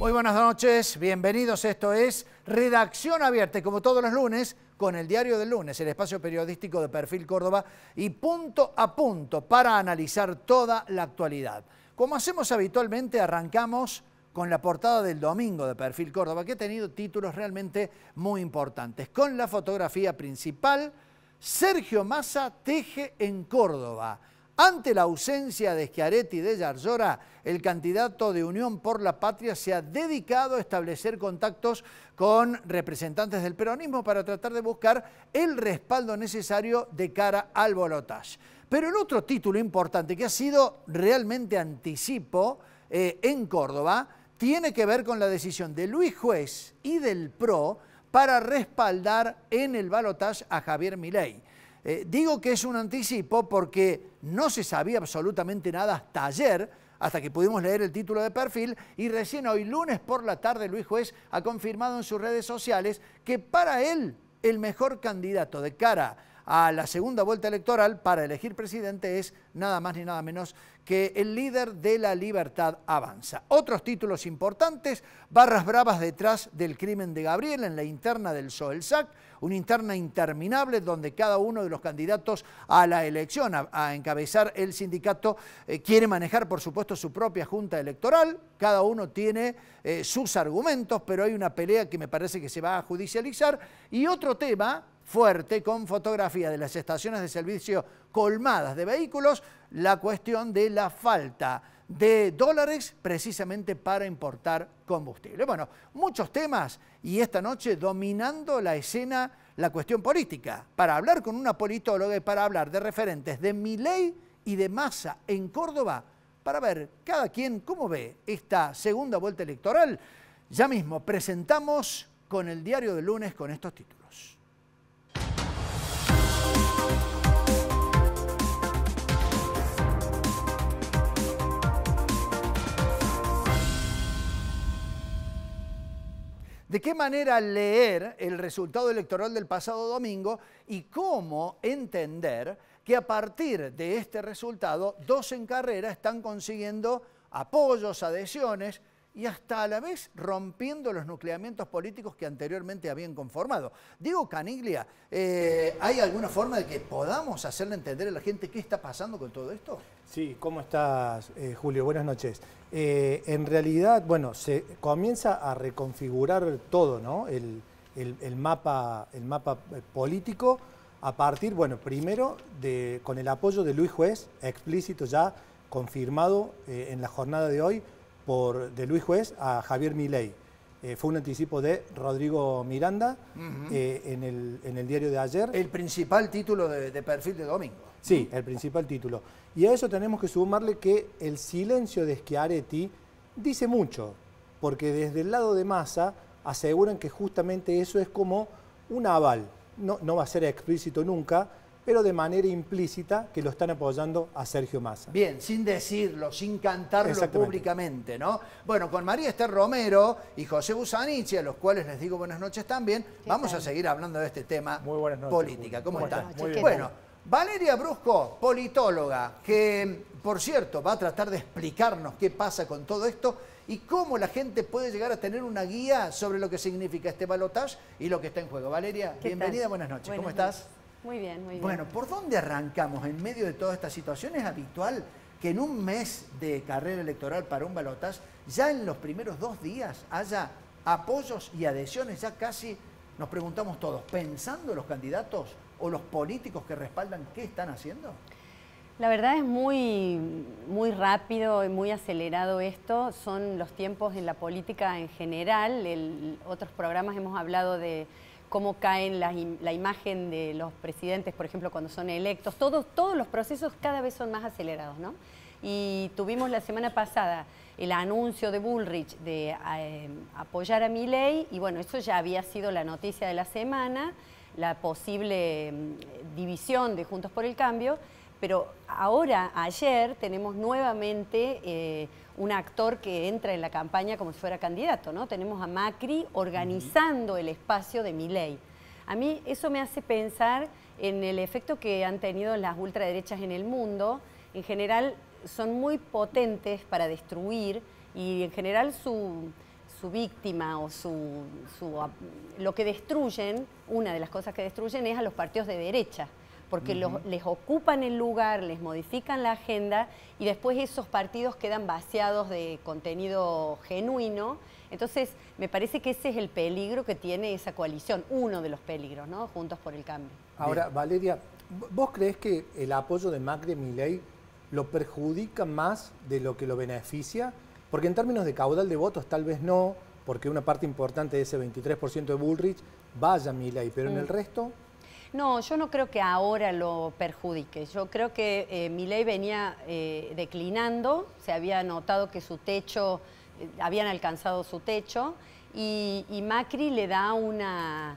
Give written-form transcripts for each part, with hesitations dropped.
Muy buenas noches, bienvenidos. Esto es Redacción Abierta, y como todos los lunes, con el Diario del Lunes, el espacio periodístico de Perfil Córdoba y punto a punto para analizar toda la actualidad. Como hacemos habitualmente, arrancamos con la portada del domingo de Perfil Córdoba, que ha tenido títulos realmente muy importantes. Con la fotografía principal, Sergio Massa teje en Córdoba. Ante la ausencia de Schiaretti y de Yarlora, el candidato de Unión por la Patria se ha dedicado a establecer contactos con representantes del peronismo para tratar de buscar el respaldo necesario de cara al balotaje. Pero el otro título importante, que ha sido realmente anticipo en Córdoba, tiene que ver con la decisión de Luis Juez y del PRO para respaldar en el balotaje a Javier Milei. Digo que es un anticipo porque no se sabía absolutamente nada hasta ayer, hasta que pudimos leer el título de Perfil, y recién hoy, lunes por la tarde, Luis Juez ha confirmado en sus redes sociales que para él el mejor candidato de cara a la segunda vuelta electoral para elegir presidente es nada más ni nada menos que el líder de La Libertad Avanza. Otros títulos importantes: barras bravas detrás del crimen de Gabriel en la interna del SOELSAC, una interna interminable donde cada uno de los candidatos a la elección, a encabezar el sindicato, quiere manejar, por supuesto, su propia junta electoral. Cada uno tiene sus argumentos, pero hay una pelea que me parece que se va a judicializar. Y otro tema fuerte, con fotografía de las estaciones de servicio colmadas de vehículos, la cuestión de la falta de dólares precisamente para importar combustible. Bueno, muchos temas, y esta noche dominando la escena la cuestión política, para hablar con una politóloga y para hablar de referentes de Milei y de Massa en Córdoba, para ver cada quien cómo ve esta segunda vuelta electoral. Ya mismo presentamos con el Diario del Lunes con estos títulos. ¿De qué manera leer el resultado electoral del pasado domingo y cómo entender que a partir de este resultado dos en carrera están consiguiendo apoyos, adhesiones y hasta a la vez rompiendo los nucleamientos políticos que anteriormente habían conformado? Diego Caniglia, ¿hay alguna forma de que podamos hacerle entender a la gente qué está pasando con todo esto? Sí, ¿cómo estás, Julio? Buenas noches. En realidad, bueno, se comienza a reconfigurar todo, ¿no? El mapa político a partir, bueno, primero con el apoyo de Luis Juez, explícito ya confirmado en la jornada de hoy de Luis Juez a Javier Milei. Fue un anticipo de Rodrigo Miranda en el diario de ayer. El principal título de Perfil de domingo. Sí, el principal título. Y a eso tenemos que sumarle que el silencio de Schiaretti dice mucho, porque desde el lado de Massa aseguran que justamente eso es como un aval. No va a ser explícito nunca, pero de manera implícita que lo están apoyando a Sergio Massa. Bien, sin decirlo, sin cantarlo públicamente, ¿no? Bueno, con María Esther Romero y José Busanichi, a los cuales les digo buenas noches también, vamos a seguir hablando de este tema. Muy buenas noches, política. ¿Cómo están? Muy bien. Bueno, Valeria Brusco, politóloga, que por cierto va a tratar de explicarnos qué pasa con todo esto y cómo la gente puede llegar a tener una guía sobre lo que significa este balotaje y lo que está en juego. Valeria, bienvenida, buenas noches. ¿Cómo estás? Muy bien, muy bien. Bueno, ¿por dónde arrancamos en medio de toda esta situación? ¿Es habitual que en un mes de carrera electoral para un balotaje, ya en los primeros 2 días haya apoyos y adhesiones? Ya casi nos preguntamos todos, ¿pensando los candidatos o los políticos que respaldan qué están haciendo? La verdad es muy rápido y muy acelerado esto. Son los tiempos en la política en general. En otros programas hemos hablado de cómo caen la imagen de los presidentes, por ejemplo, cuando son electos. Todos los procesos cada vez son más acelerados, ¿no? Y tuvimos la semana pasada el anuncio de Bullrich de apoyar a Milei, y bueno, eso ya había sido la noticia de la semana, la posible división de Juntos por el Cambio, pero ahora, ayer, tenemos nuevamente un actor que entra en la campaña como si fuera candidato, ¿no? Tenemos a Macri organizando el espacio de Milei. A mí eso me hace pensar en el efecto que han tenido las ultraderechas en el mundo. En general son muy potentes para destruir y en general su su víctima o lo que destruyen, una de las cosas que destruyen es a los partidos de derecha, porque les ocupan el lugar, les modifican la agenda y después esos partidos quedan vaciados de contenido genuino. Entonces, me parece que ese es el peligro que tiene esa coalición, uno de los peligros, ¿no? Juntos por el Cambio. Ahora, Valeria, ¿vos crees que el apoyo de Macri y Milei lo perjudica más de lo que lo beneficia? Porque en términos de caudal de votos tal vez no, porque una parte importante de ese 23% de Bullrich vaya a Milei, pero en el resto... No, yo no creo que ahora lo perjudique. Yo creo que Milei venía declinando, se había notado que su techo, habían alcanzado su techo, y Macri le da una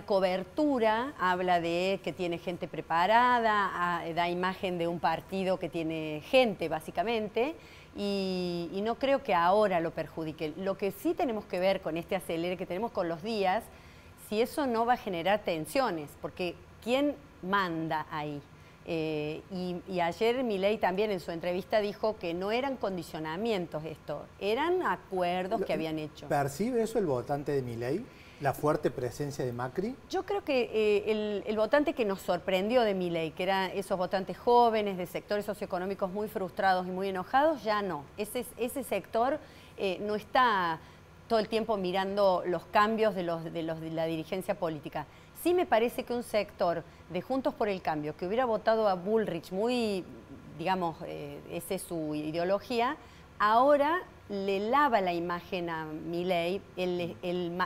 cobertura, habla de que tiene gente preparada, da imagen de un partido que tiene gente, básicamente, y no creo que ahora lo perjudique. Lo que sí tenemos que ver con este acelere que tenemos con los días, si eso no va a generar tensiones, porque ¿quién manda ahí? Y ayer Milei también en su entrevista dijo que no eran condicionamientos esto, eran acuerdos que habían hecho. ¿Percibe eso el votante de Milei? ¿La fuerte presencia de Macri? Yo creo que el votante que nos sorprendió de Milei, que eran esos votantes jóvenes de sectores socioeconómicos muy frustrados y muy enojados, ya no. Ese sector no está todo el tiempo mirando los cambios de la dirigencia política. Sí me parece que un sector de Juntos por el Cambio que hubiera votado a Bullrich muy, digamos, esa es su ideología, ahora le lava la imagen a Milei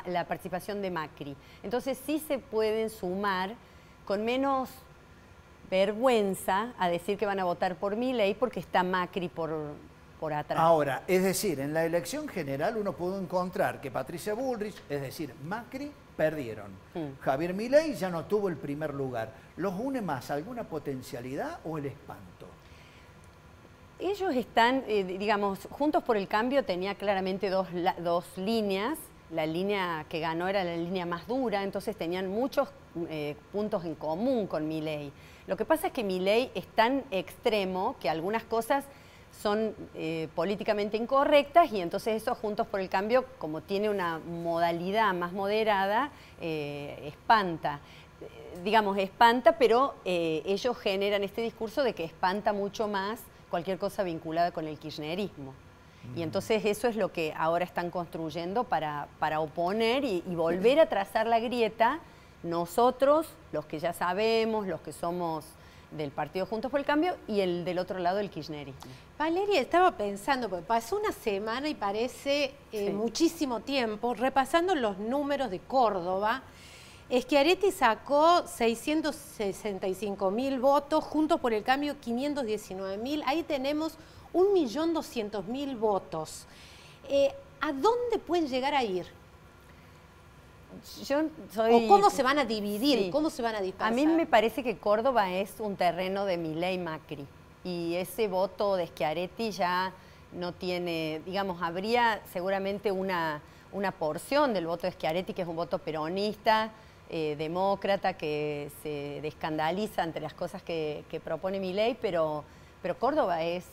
la participación de Macri. Entonces sí se pueden sumar con menos vergüenza a decir que van a votar por Milei porque está Macri por atrás. Ahora, es decir, en la elección general uno pudo encontrar que Patricia Bullrich, es decir, Macri, perdieron. Javier Milei ya no tuvo el primer lugar. ¿Los une más alguna potencialidad o el espanto? Ellos están, digamos, Juntos por el Cambio tenía claramente dos líneas. La línea que ganó era la línea más dura, entonces tenían muchos puntos en común con Milei. Lo que pasa es que Milei es tan extremo que algunas cosas son políticamente incorrectas y entonces eso Juntos por el Cambio, como tiene una modalidad más moderada, espanta. Digamos, espanta, pero ellos generan este discurso de que espanta mucho más cualquier cosa vinculada con el kirchnerismo. Y entonces eso es lo que ahora están construyendo para oponer y volver a trazar la grieta. Nosotros, los que ya sabemos, los que somos del partido Juntos por el Cambio, y el del otro lado el kirchnerismo. Valeria, estaba pensando, porque pasó una semana y parece muchísimo tiempo, repasando los números de Córdoba. Schiaretti sacó 665.000 votos, Juntos por el Cambio 519.000, ahí tenemos 1.200.000 votos. ¿A dónde pueden llegar a ir? ¿O cómo se van a dividir? Sí. ¿Cómo se van a dispersar? A mí me parece que Córdoba es un terreno de Milei Macri y ese voto de Schiaretti ya no tiene, digamos, habría seguramente una porción del voto de Schiaretti que es un voto peronista, demócrata, que se escandaliza ante las cosas que propone Milei, pero Córdoba es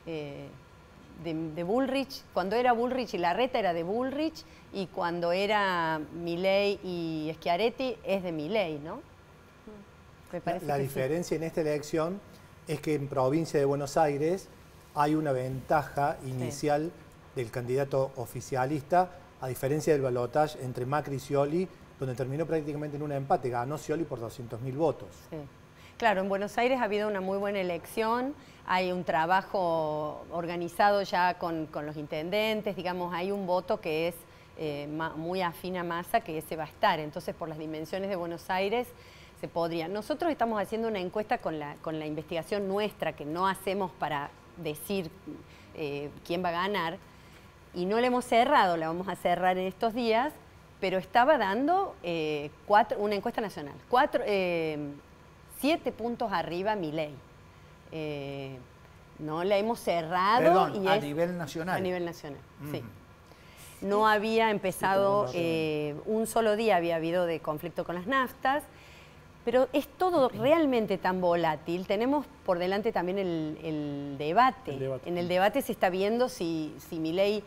de Bullrich. Cuando era Bullrich y Larreta era de Bullrich, y cuando era Milei y Schiaretti es de Milei, ¿no? Me parece la diferencia en esta elección es que en provincia de Buenos Aires hay una ventaja inicial del candidato oficialista, a diferencia del balotaje entre Macri y Scioli, donde terminó prácticamente en un empate, ganó Scioli por 200.000 votos. Sí. Claro, en Buenos Aires ha habido una muy buena elección, hay un trabajo organizado ya con los intendentes, digamos, hay un voto que es muy afín a Massa, que ese va a estar. Entonces, por las dimensiones de Buenos Aires, se podría. Nosotros estamos haciendo una encuesta con la investigación nuestra, que no hacemos para decir quién va a ganar, y no la hemos cerrado, la vamos a cerrar en estos días, pero estaba dando una encuesta nacional, 7 puntos arriba Milei. No la hemos cerrado. Perdón, a nivel nacional. A nivel nacional, sí. No había empezado, un solo día había habido de conflicto con las naftas, pero es todo realmente tan volátil. Tenemos por delante también el debate. En el debate se está viendo si Milei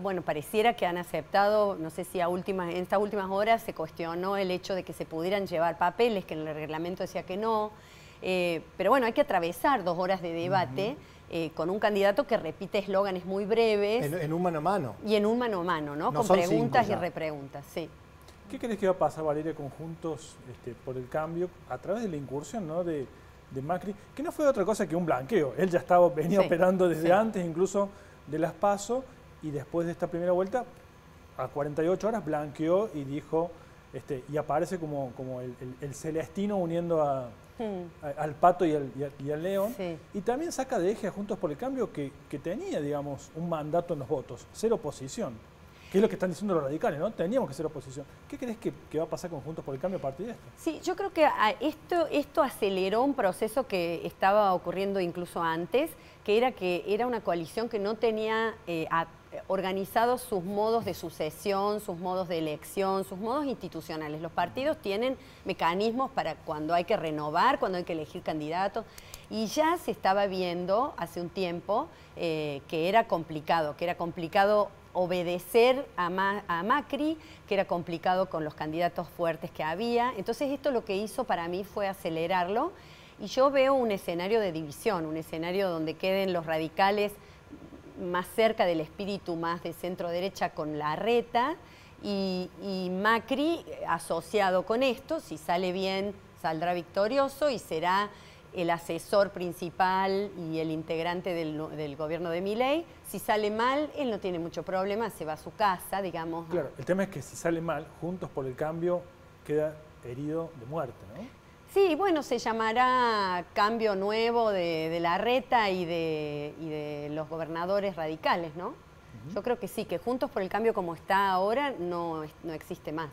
bueno, pareciera que han aceptado, no sé si en estas últimas horas se cuestionó el hecho de que se pudieran llevar papeles, que en el reglamento decía que no. Pero bueno, hay que atravesar 2 horas de debate con un candidato que repite eslóganes muy breves. En un mano a mano. Y en un mano a mano, ¿no? No Con son preguntas 5 y ya. repreguntas, sí. ¿Qué crees que va a pasar, Valeria, con Juntos por el Cambio a través de la incursión, ¿no?, de Macri? Que no fue otra cosa que un blanqueo. Él ya venía Sí, operando desde sí. antes, incluso de las PASO, y después de esta primera vuelta, a 48 horas, blanqueó y dijo, y aparece como el Celestino uniendo al Pato y al León. Sí. Y también saca de eje a Juntos por el Cambio que tenía, digamos, un mandato en los votos, ser oposición. Que es lo que están diciendo los radicales, ¿no? Teníamos que ser oposición. ¿Qué crees que va a pasar con Juntos por el Cambio a partir de esto? Sí, yo creo que esto aceleró un proceso que estaba ocurriendo incluso antes, que era una coalición que no tenía organizados sus modos de sucesión, sus modos de elección, sus modos institucionales. Los partidos tienen mecanismos para cuando hay que renovar, cuando hay que elegir candidatos, y ya se estaba viendo hace un tiempo que era complicado obedecer a Macri, que era complicado con los candidatos fuertes que había. Entonces esto lo que hizo para mí fue acelerarlo, y yo veo un escenario de división, un escenario donde queden los radicales más cerca del espíritu más de centro-derecha con Larreta, y Macri asociado con esto, si sale bien saldrá victorioso y será el asesor principal y el integrante del gobierno de Milei. Si sale mal, él no tiene mucho problema, se va a su casa, digamos. Claro, el tema es que si sale mal, Juntos por el Cambio queda herido de muerte, ¿no? Sí, bueno, se llamará Cambio Nuevo de Larreta y de los gobernadores radicales, ¿no? Yo creo que sí, que Juntos por el Cambio como está ahora no existe más.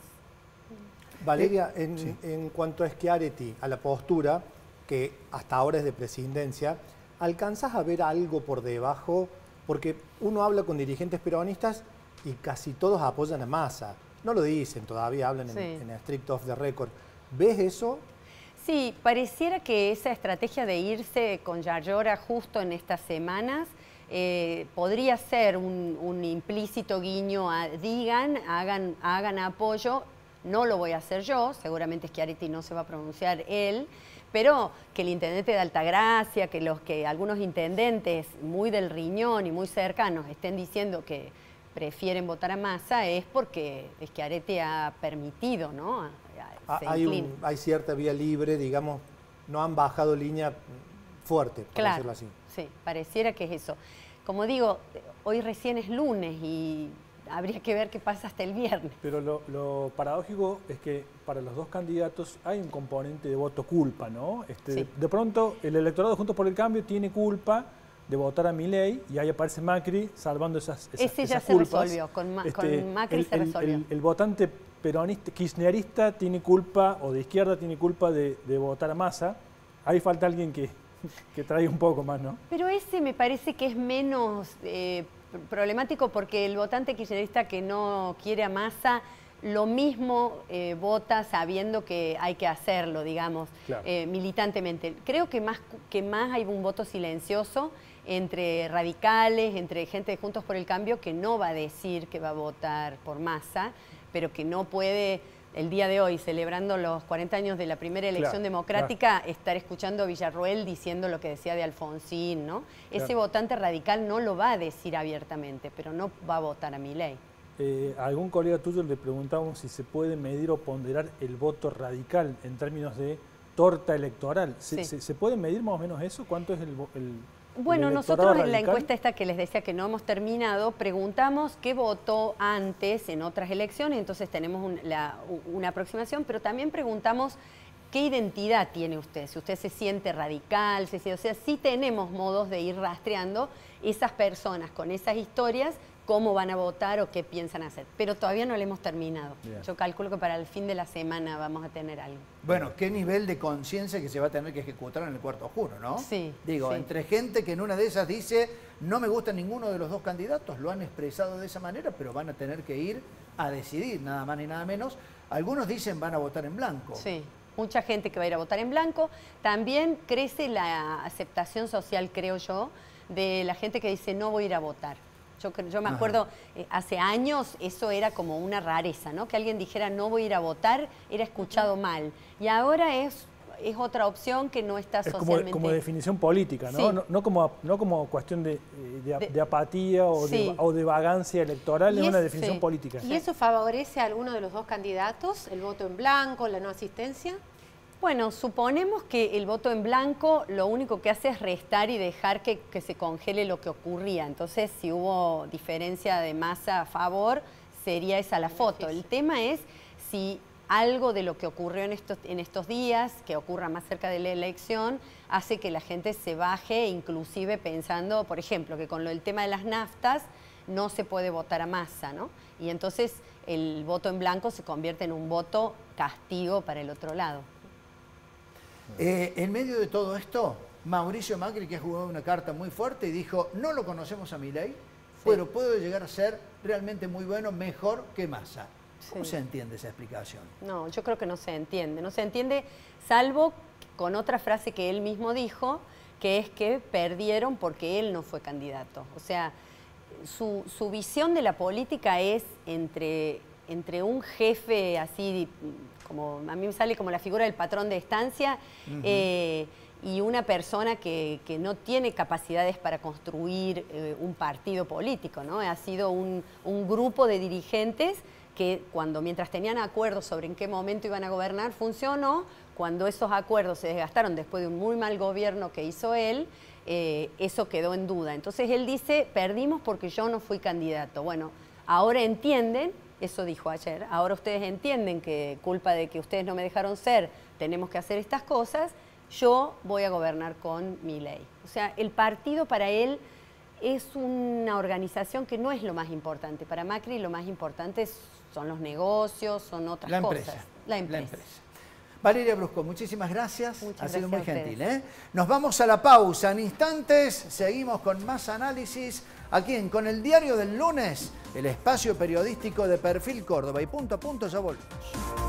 Valeria, en cuanto a Schiaretti, a la postura, que hasta ahora es de presidencia, ¿alcanzás a ver algo por debajo? Porque uno habla con dirigentes peronistas y casi todos apoyan a Massa. No lo dicen, todavía hablan en strict off the record. ¿Ves eso? Sí, pareciera que esa estrategia de irse con Yayora justo en estas semanas podría ser un implícito guiño a hagan apoyo. No lo voy a hacer yo, seguramente Schiaretti no se va a pronunciar él, pero que el intendente de Altagracia, que algunos intendentes muy del riñón y muy cercanos estén diciendo que prefieren votar a Massa, es porque Schiaretti ha permitido, ¿no? Hay cierta vía libre, digamos, no han bajado línea fuerte, por decirlo así. Sí, pareciera que es eso. Como digo, hoy recién es lunes y habría que ver qué pasa hasta el viernes. Pero lo paradójico es que para los dos candidatos hay un componente de voto culpa, ¿no? Sí. De pronto el electorado de Juntos por el Cambio tiene culpa de votar a Milei y ahí aparece Macri salvando esas Ese ya culpas. se resolvió, con Macri se resolvió. El votante peronista, kirchnerista tiene culpa, o de izquierda tiene culpa de votar a Massa. Ahí falta alguien que traiga un poco más, ¿no? Pero ese me parece que es menos problemático, porque el votante kirchnerista que no quiere a Massa lo mismo vota sabiendo que hay que hacerlo, digamos, claro, militantemente. Creo que más hay un voto silencioso entre radicales, entre gente de Juntos por el Cambio, que no va a decir que va a votar por Massa, pero que no puede, el día de hoy, celebrando los 40 años de la primera elección democrática, estar escuchando a Villarroel diciendo lo que decía de Alfonsín, ¿no? Ese votante radical no lo va a decir abiertamente, pero no va a votar a Milei. A algún colega tuyo le preguntábamos si se puede medir o ponderar el voto radical en términos de torta electoral. ¿Se puede medir más o menos eso? ¿Cuánto es el Bueno, el nosotros radical? en la encuesta esta que les decía que no hemos terminado, preguntamos qué votó antes en otras elecciones, entonces tenemos una aproximación, pero también preguntamos qué identidad tiene usted, si usted se siente radical, o sea, sí tenemos modos de ir rastreando esas personas con esas historias, cómo van a votar o qué piensan hacer. Pero todavía no lo hemos terminado. Bien. Yo calculo que para el fin de la semana vamos a tener algo. Bueno, qué nivel de conciencia que se va a tener que ejecutar en el cuarto juro, ¿no? Sí. Digo, sí. entre gente que en una de esas dice, no me gusta ninguno de los dos candidatos, lo han expresado de esa manera, pero van a tener que ir a decidir, nada más ni nada menos. Algunos dicen van a votar en blanco. Sí. Mucha gente que va a ir a votar en blanco. También crece la aceptación social, creo yo, de la gente que dice no voy a ir a votar. Yo me acuerdo, hace años eso era como una rareza, ¿no? Que alguien dijera no voy a ir a votar, era escuchado mal. Y ahora es otra opción que no está socialmente... como definición política, ¿no? Sí. No como cuestión de apatía o, sí. o de vagancia electoral, es una definición política. ¿Y eso favorece a alguno de los dos candidatos? ¿El voto en blanco, la no asistencia? Bueno, suponemos que el voto en blanco lo único que hace es restar y dejar que se congele lo que ocurría. Entonces, si hubo diferencia de masa a favor, sería esa la foto. El tema es si algo de lo que ocurrió en estos días, que ocurra más cerca de la elección, hace que la gente se baje, inclusive pensando, por ejemplo, que con el tema de las naftas no se puede votar a Massa, ¿no? Y entonces el voto en blanco se convierte en un voto castigo para el otro lado. En medio de todo esto, Mauricio Macri, que ha jugado una carta muy fuerte y dijo, no lo conocemos a Milei, pero puede llegar a ser realmente muy bueno, mejor que Massa. ¿Cómo se entiende esa explicación? No, yo creo que no se entiende. No se entiende salvo con otra frase que él mismo dijo, que es que perdieron porque él no fue candidato. O sea, su visión de la política es entre un jefe así, como a mí me sale como la figura del patrón de estancia, y una persona que no tiene capacidades para construir un partido político, ¿no? Ha sido un grupo de dirigentes que mientras tenían acuerdos sobre en qué momento iban a gobernar, funcionó. Cuando esos acuerdos se desgastaron después de un muy mal gobierno que hizo él, eso quedó en duda. Entonces él dice, perdimos porque yo no fui candidato. Bueno, ahora entienden, eso dijo ayer, ahora ustedes entienden que culpa de que ustedes no me dejaron ser, tenemos que hacer estas cosas, yo voy a gobernar con Milei. O sea, el partido para él es una organización que no es lo más importante. Para Macri lo más importante son los negocios, son otras cosas. La empresa. Valeria Brusco, muchísimas gracias. Muchas ha sido gracias muy gentil. Nos vamos a la pausa. En instantes seguimos con más análisis aquí en Con el Diario del Lunes, el espacio periodístico de Perfil Córdoba. Y punto a punto ya volvemos.